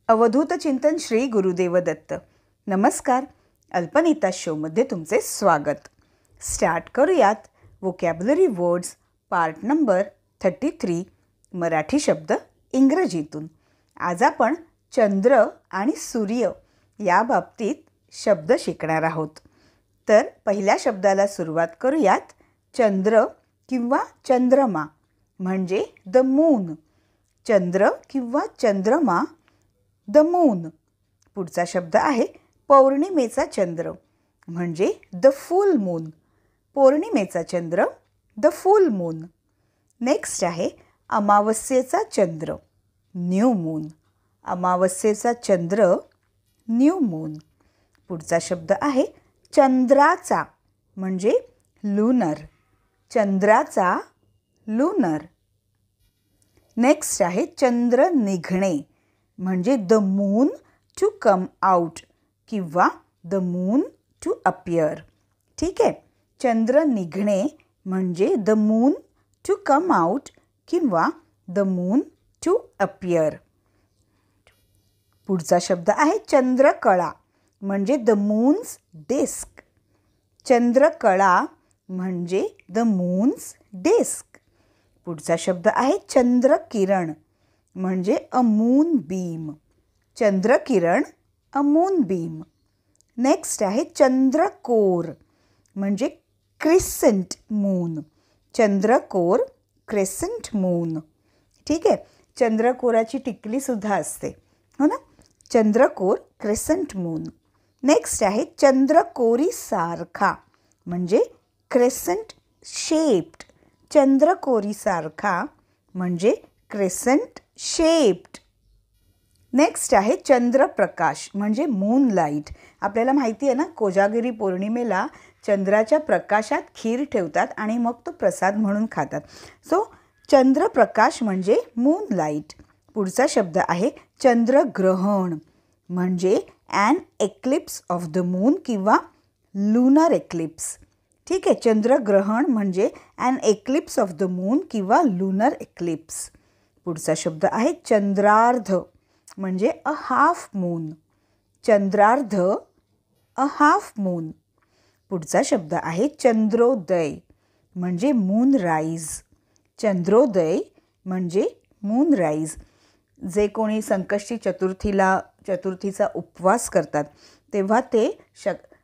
अवधूत चिंतन श्री गुरुदेव दत्त. नमस्कार. अल्पनीता शोमध्ये तुमचे स्वागत. स्टार्ट करूयात vocabulary words part number 33 Marathi शब्द इंग्रजीतून. आज आपण चंद्र आणि सूर्य या बाबतीत शब्द शिकणार आहोत. तर पहिल्या शब्दाला सुरुवात करूयात. चंद्र किंवा चंद्रमा म्हणजे द मून. चंद्र किंवा चंद्रमा द मून. पुढचा शब्द आहे पौर्णिमेचा चंद्र म्हणजे द फुल मून. पौर्णिमेचा चंद्र द फुल मून. नेक्स्ट आहे अमावस्येचा चंद्र न्यू मून. अमावस्येचा चंद्र न्यू मून. पुढचा शब्द आहे चंद्राचा म्हणजे लुनर. चंद्राचा लुनर. नेक्स्ट आहे चंद्र निघणे म्हणजे the moon to come out किंवा द मून टू अपियर. ठीक आहे. चंद्र निघणे म्हणजे the moon to come out किंवा द मून टू अपियर. पुढचा शब्द आहे चंद्रकळा म्हणजे द मून्स डिस्क. चंद्रकळा म्हणजे द मून्स डिस्क. पुढचा शब्द आहे चंद्रकिरण म्हणजे अ मून बीम. चंद्रकिरण अ मून बीम. नेक्स्ट आहे चंद्रकोर म्हणजे क्रिसेंट मून. चंद्रकोर क्रिसेंट मून. ठीक आहे. चंद्रकोराची टिकलीसुद्धा असते हो ना. चंद्रकोर क्रिसेंट मून. नेक्स्ट आहे चंद्रकोरी सारखा म्हणजे क्रिसेंट शेप्ड. चंद्रकोरी सारखा म्हणजे क्रिसेंट शेप्ड. नेक्स्ट आहे चंद्रप्रकाश म्हणजे मून लाईट. आपल्याला माहिती आहे ना, कोजागिरी पौर्णिमेला चंद्राच्या प्रकाशात खीर ठेवतात आणि मग तो प्रसाद म्हणून खातात. सो चंद्रप्रकाश म्हणजे मून लाईट. पुढचा शब्द आहे चंद्रग्रहण म्हणजे an eclipse of the moon किंवा लुनर एक्लिप्स. ठीक आहे. चंद्रग्रहण म्हणजे an eclipse of the moon किंवा लुनर एक्लिप्स. पुढचा शब्द आहे चंद्रार्ध म्हणजे अ हाफ मून. चंद्रार्ध अ हाफ मून. पुढचा शब्द आहे चंद्रोदय म्हणजे मून राईज. चंद्रोदय म्हणजे मून राईज. जे कोणी संकष्टी चतुर्थीचा उपवास करतात तेव्हा ते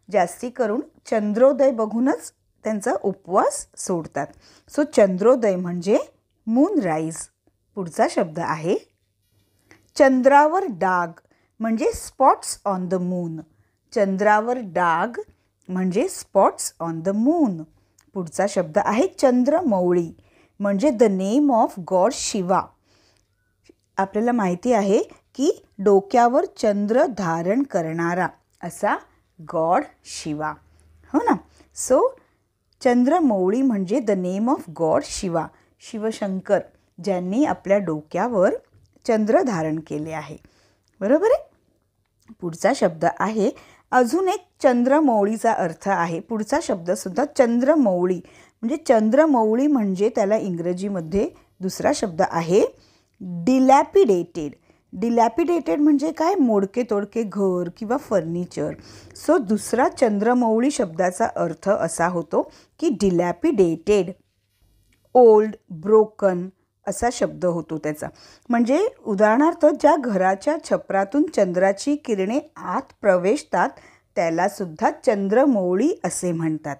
जास्ती करून चंद्रोदय बघूनच त्यांचा उपवास सोडतात. सो चंद्रोदय म्हणजे मून राईज. पुढचा शब्द आहे चंद्रावर डाग म्हणजे स्पॉट्स ऑन द मून. चंद्रावर डाग म्हणजे स्पॉट्स ऑन द मून. पुढचा शब्द आहे चंद्रमौळी म्हणजे the name of god Shiva. आपल्याला माहिती आहे की डोक्यावर चंद्र धारण करणारा असा गॉड शिवा हो ना. सो चंद्रमौळी म्हणजे the name of god Shiva. Shivshankar ज्यांनी आपल्या डोक्यावर चंद्र धारण केले आहे. बरोबर आहे. पुढचा शब्द आहे अजून एक चंद्रमौळीचा अर्थ आहे. पुढचा शब्दसुद्धा चंद्रमौळी म्हणजे चंद्रमौळी म्हणजे त्याला इंग्रजीमध्ये दुसरा शब्द आहे डिलॅपिडेटेड. डिलॅपिडेटेड म्हणजे काय? मोडके तोडके घर किंवा फर्निचर. सो दुसरा चंद्रमौळी शब्दाचा अर्थ असा होतो की डिलॅपिडेटेड, ओल्ड, ब्रोकन असा शब्द होतो त्याचा. म्हणजे उदाहरणार्थ ज्या घराच्या छपरातून चंद्राची किरणे आत प्रवेशतात त्यालासुद्धा चंद्रमौळी असे म्हणतात.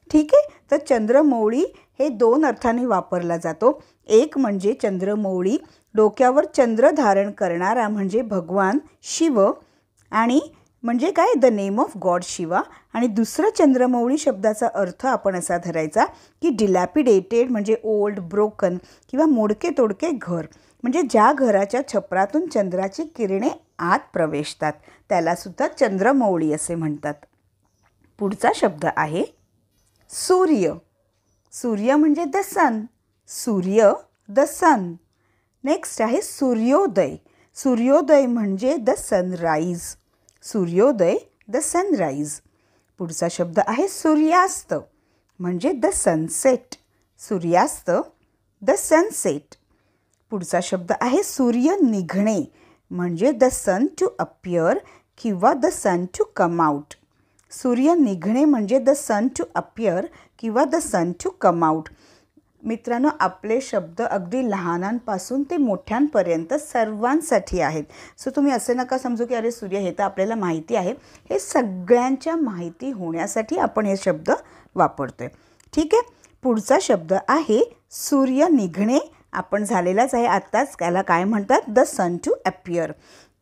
ठीक आहे. तर चंद्रमौळी हे दोन अर्थाने वापरला जातो. एक म्हणजे चंद्रमौळी डोक्यावर चंद्र धारण करणारा म्हणजे भगवान शिव आणि म्हणजे काय? The name of god Shiva. आणि दुसरं चंद्रमौळी शब्दाचा अर्थ आपण असा धरायचा की डिलॅपिडेटेड म्हणजे ओल्ड, ब्रोकन किंवा मोडके तोडके घर. म्हणजे ज्या घराच्या छपरातून चंद्राची किरणे आत प्रवेशतात त्यालासुद्धा चंद्रमौळी असे म्हणतात. पुढचा शब्द आहे सूर्य. सूर्य म्हणजे द सन. सूर्य द सन. नेक्स्ट आहे सूर्योदय. सूर्योदय म्हणजे द सनराईज. सूर्योदय द सनराईज. पुढचा शब्द आहे सूर्यास्त म्हणजे द सनसेट. सूर्यास्त द सनसेट. पुढचा शब्द आहे सूर्य निघणे म्हणजे द सन टू अपियर किंवा the sun to come out. सूर्य निघणे म्हणजे द सन टू अपियर किंवा the sun to come out. मित्रांनो, आपले शब्द अगदी लहानांपासून ते मोठ्यांपर्यंत सर्वांसाठी आहेत. सो तुम्ही असे नका समजू की अरे सूर्य हे तर आपल्याला माहिती आहे. हे सगळ्यांच्या माहिती होण्यासाठी आपण हे शब्द वापरतोय. ठीक आहे. पुढचा शब्द आहे सूर्य निघणे. आपण झालेलाच आहे आत्ताच. त्याला काय म्हणतात? The sun to appear.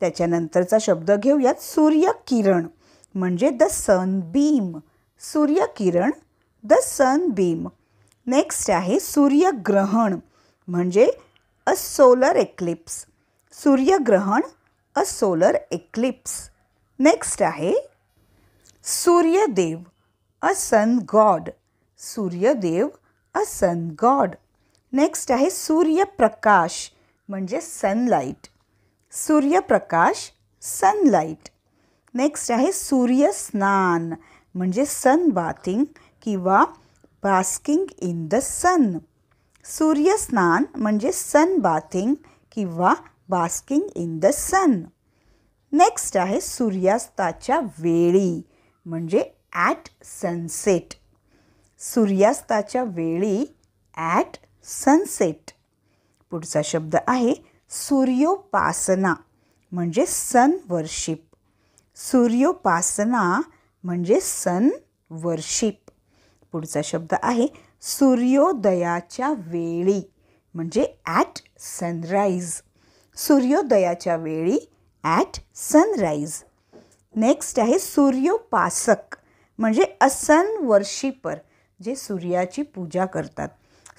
त्याच्यानंतरचा शब्द घेऊयात सूर्यकिरण म्हणजे द सनबीम. सूर्यकिरण, द सनबीम. नेक्स्ट आहे सूर्यग्रहण म्हणजे अ सोलर एक्लिप्स. सूर्यग्रहण, अ सोलर एक्लिप्स. नेक्स्ट आहे Suryadev, a sun God. Suryadev, a sun God. Next आहे सूर्यप्रकाश म्हणजे सनलाईट. सूर्यप्रकाश, सनलाईट. नेक्स्ट आहे सूर्यस्नान म्हणजे सन बाथिंग किंवा बास्किंग इन द सन. सूर्यस्नान म्हणजे सन बाथिंग किंवा basking in the sun. Next आहे सूर्यास्ताच्या वेळी म्हणजे ॲट सनसेट. सूर्यास्ताच्या वेळी ॲट सनसेट. पुढचा शब्द आहे सूर्योपासना म्हणजे सन वर्शिप. सूर्योपासना म्हणजे सन वर्शिप. पुढचा शब्द आहे सूर्योदयाच्या वेळी म्हणजे ॲट सनराईज. सूर्योदयाच्या वेळी ॲट सनराईज. नेक्स्ट आहे सूर्योपासक म्हणजे अ सन वर्शिपर, जे सूर्याची पूजा करतात,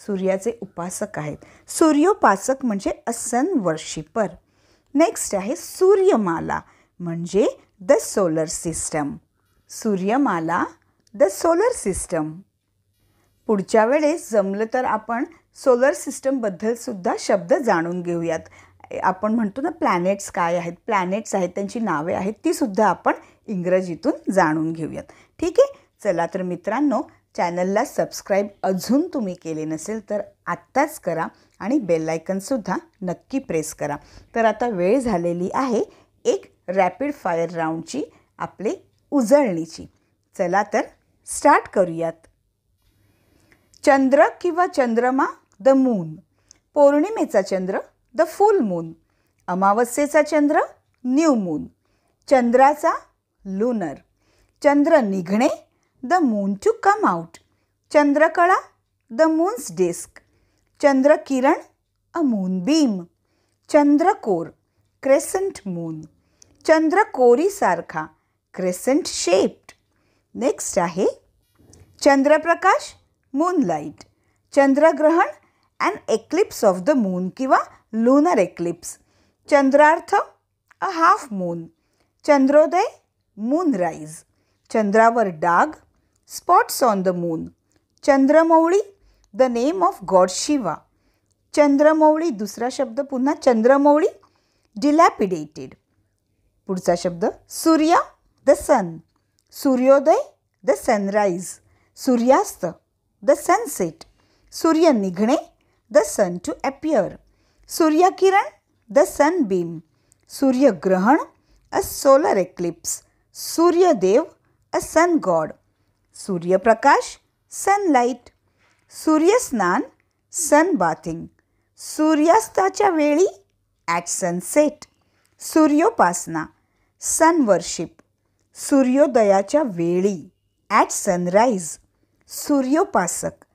सूर्याचे उपासक आहेत. सूर्योपासक म्हणजे अ सन वर्शिपर. नेक्स्ट आहे सूर्यमाला म्हणजे द सोलर सिस्टम. सूर्यमाला, द सोलर सिस्टम. पुढच्या वेळेस जमलं तर आपण सोलर सिस्टमबद्दल सुद्धा शब्द जाणून घेऊयात. आपण म्हणतो ना प्लॅनेट्स काय आहेत, प्लॅनेट्स आहेत, त्यांची नावे आहेत, ती सुद्धा आपण इंग्रजीतून जाणून घेऊयात. ठीक आहे. चला तर मित्रांनो, चॅनलला सबस्क्राईब अजून तुम्ही केले नसेल तर आत्ताच करा आणि बेल आयकनसुद्धा नक्की प्रेस करा. तर आता वेळ झालेली आहे एक रॅपिड फायर राऊंडची, आपले उजळणीची. चला तर स्टार्ट करूयात. चंद्र किंवा चंद्रमा, द मून. पौर्णिमेचा चंद्र, द फुल मून. अमावस्येचा चंद्र, न्यू मून. चंद्राचा, लुनर. चंद्र निघणे, the moon to come out. चंद्रकळा, द मून्स डिस्क. चंद्रकिरण, अ मूनबीम. चंद्रकोर, क्रेसेंट मून. चंद्रकोरीसारखा, क्रेसेंट शेप्ड. नेक्स्ट आहे चंद्रप्रकाश, मूनलाईट. चंद्रग्रहण, an eclipse of the moon किंवा लुनर एक्लिप्स. चंद्रार्थ, अ हाफ मून. चंद्रोदय, मूनराईज. चंद्रावर डाग, स्पॉट्स ऑन द मून. चंद्रमौळी, the name of god Shiva. चंद्रमौळी, दुसरा शब्द पुन्हा चंद्रमौळी, डिलॅपिडेटेड. पुढचा शब्द सूर्य, द सन. सूर्योदय, द सनराईज. सूर्यास्त, द सनसेट. सूर्य निघणे, द सन टू अपियर. सूर्यकिरण, द सनबीम. सूर्यग्रहण, अ सोलर एक्लिप्स. सूर्यदेव, अ सन गॉड. सूर्यप्रकाश, सनलाईट. सूर्यस्नान, सन बाथिंग. सूर्यास्ताच्या वेळी, ॲट सनसेट. सूर्योपासना, सन वर्शिप. सूर्योदयाच्या वेळी, ॲट सनराईज. सूर्योपासक,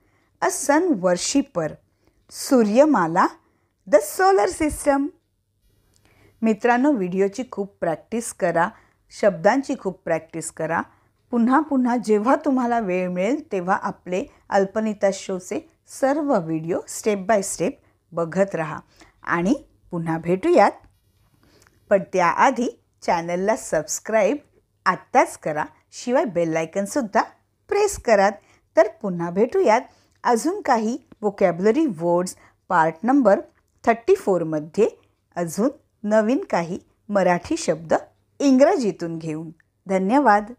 अ सन वर्शिपर. सूर्यमाला, द सोलर सिस्टम. मित्रांनो, व्हिडिओची खूप प्रॅक्टिस करा, शब्दांची खूप प्रॅक्टिस करा. पुन्हा पुन्हा जेव्हा तुम्हाला वेळ मिळेल तेव्हा आपले अल्पनिता शोचे सर्व व्हिडिओ स्टेप बाय स्टेप बघत राहा. आणि पुन्हा भेटूयात. पण त्याआधी चॅनलला सबस्क्राईब आत्ताच करा, शिवाय बेल आयकनसुद्धा प्रेस करा. तर पुन्हा भेटूयात अजून काही वोकॅब्युलरी वर्ड्स पार्ट नंबर 34मध्ये अजून नवीन काही मराठी शब्द इंग्रजीतून घेऊन. धन्यवाद.